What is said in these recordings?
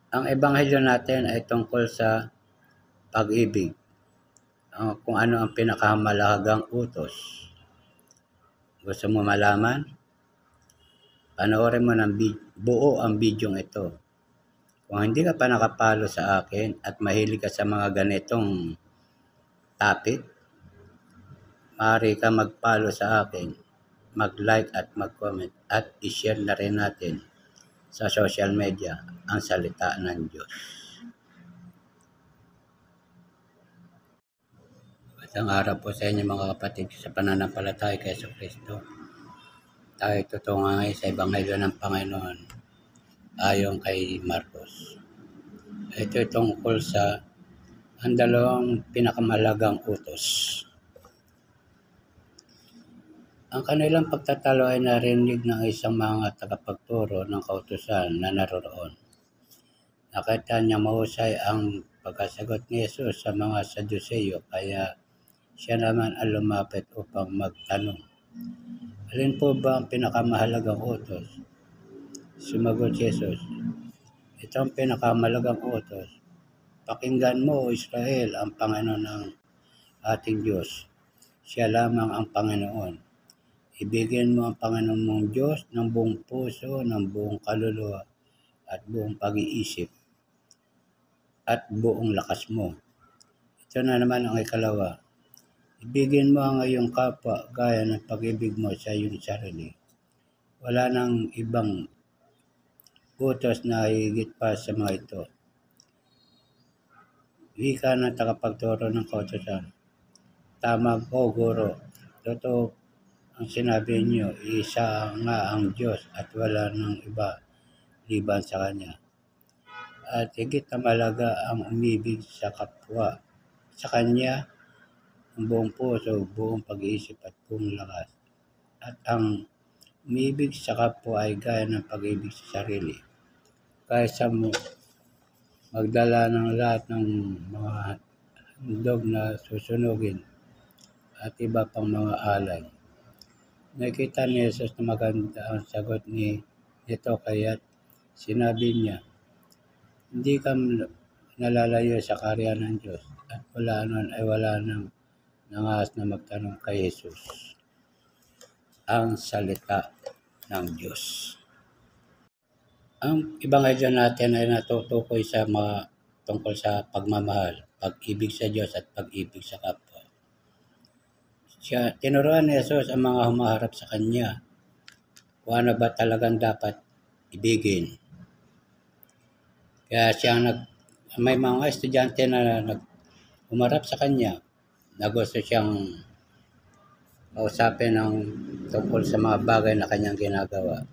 Ang ebanghelyo natin ay tungkol sa pag-ibig, kung ano ang pinakamahalagang utos. Gusto mo malaman? Panoorin mo ng buo ang bidyong ito. Kung hindi ka pa nakapalo sa akin at mahilig ka sa mga ganitong topic, maaari ka mag-follow sa akin, mag-like at mag-comment at i-share na rin natin sa social media ang salita ng Diyos. Magandang araw po sa inyo mga kapatid sa pananampalataya kay Jesucristo. Tayo tutungay sa Ebanghelyo ng Panginoon ayon kay Marcos. Ito ay tungkol sa ang dalawang pinakamahalagang utos. Ang kanilang pagtatalo ay narinig ng isang mga tagapagturo ng kautusan na naroroon. Nakita niya mahusay ang pagkasagot ni Jesus sa mga Saduseyo, kaya siya naman ang lumapit upang magtanong. Alin po ba ang pinakamahalagang utos? Sumagot si Jesus, ito ang pinakamahalagang utos. Pakinggan mo, O Israel, ang Panginoon ng ating Diyos. Siya lamang ang Panginoon. Ibigin mo ang Panginoon mong Diyos ng buong puso, ng buong kaluluwa, at buong pag-iisip, at buong lakas mo. Ito na naman ang ikalawa. Ibigin mo ang iyong kapwa gaya ng pag-ibig mo sa iyong sarili. Wala nang ibang utos na higit pa sa mga ito. Wika ng tagapagturo ng kautusan. Tama po, Guro. Totoo ang sinabi niyo, isa nga ang Diyos at wala nang iba liban sa Kanya. At higit na malaga ang umibig sa kapwa, sa Kanya, ang buong puso, buong pag-iisip at buong lakas. At ang umibig sa kapwa ay gaya ng pag-ibig sa sarili. Kaysa mo magdala ng lahat ng mga handog na susunugin at iba pang mga alay. Nakita ni Jesus na maganda ang sagot nito, kaya't sinabi niya, hindi ka nalalayo sa kaharian ng Diyos. At wala nun ay wala nang nangas na magtanong kay Jesus. Ang salita ng Diyos. Ang ebanghelyo natin ay natutukoy sa mga tungkol sa pagmamahal, pag-ibig sa Diyos at pag-ibig sa kapwa. Tinuruan ni Jesus ang mga humaharap sa Kanya kung ano ba talagang dapat ibigin. Kaya may mga estudyante na humarap sa Kanya na gusto siyang kausapin ng tungkol sa mga bagay na Kanyang ginagawa.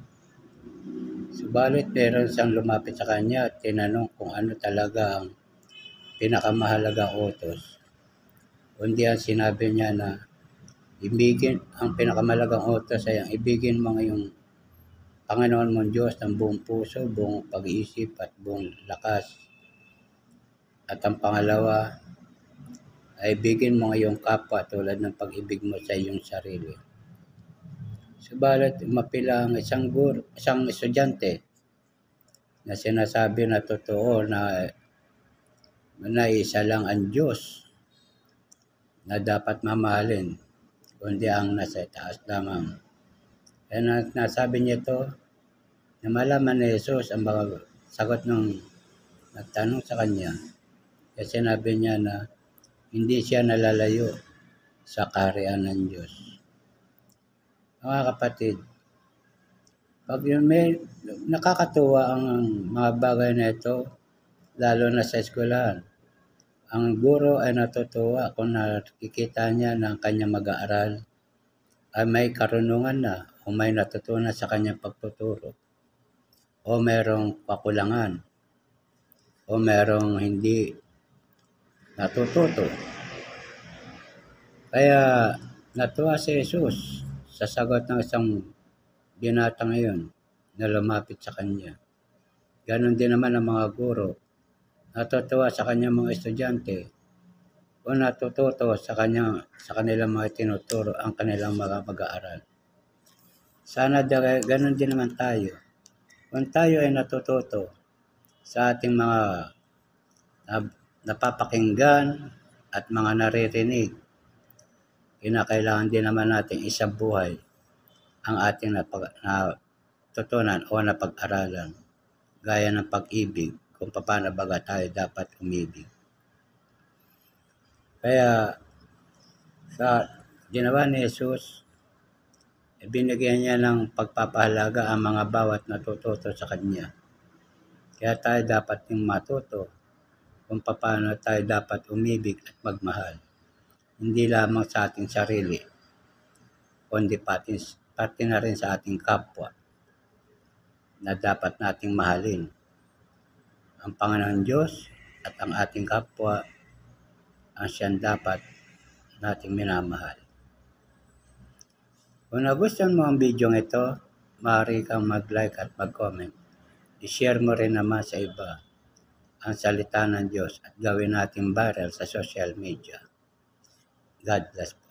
Subalit meron siyang lumapit sa Kanya at tinanong kung ano talaga ang pinakamahalagang utos. Kundi ang sinabi niya na ang pinakamahalagang utos ay ang ibigin mo ngayong Panginoon mong Diyos ng buong puso, buong pag-iisip at buong lakas. At ang pangalawa ay ibigin mo ngayong kapwa tulad ng pag-ibig mo sa iyong sarili. Subalit umapila ang isang estudyante na sinasabi na totoo na isa lang ang Diyos na dapat mamahalin, kundi ang nasa itaas lamang. Kaya nasabi niya ito na malaman ni Jesus ang mga sagot ng nagtanong sa Kanya. Kaya sinabi niya na hindi siya nalalayo sa kaharian ng Diyos. Mga kapatid, pag nakakatuwa ang mga bagay na ito, lalo na sa eskwelahan. Ang guro ay natutuwa kung nakikita niya na ang kanyang mag-aaral ay may karunungan na o may natutunan sa kanyang pagtuturo o merong kakulangan o merong hindi natututo. Kaya natuwa si Jesus sa sagot ng isang binata ngayon na lumapit sa Kanya. Ganon din naman ang mga guro. Natutuwa sa kanyang mga estudyante o natututo sa kanilang mga tinuturo ang kanilang mga mag-aaral. Sana ganon din naman tayo. Kung tayo ay natututo sa ating mga napapakinggan at mga naririnig, kinakailangan din naman natin isabuhay ang ating natutunan o napag-aralan, gaya ng pag-ibig, kung paano baga tayo dapat umibig. Kaya sa ginawa ni Jesus, binigyan niya ng pagpapahalaga ang mga bawat natututo sa Kanya. Kaya tayo dapat ding matuto kung paano tayo dapat umibig at magmahal. Hindi lamang sa ating sarili, kundi pati na rin sa ating kapwa na dapat nating mahalin. Ang Panginoon Diyos at ang ating kapwa ang siyang dapat nating minamahal. Kung nagustuhan mo ang video ito, maaari kang mag-like at mag-comment. I-share mo rin naman sa iba ang salita ng Diyos at gawin natin viral sa social media. God bless po.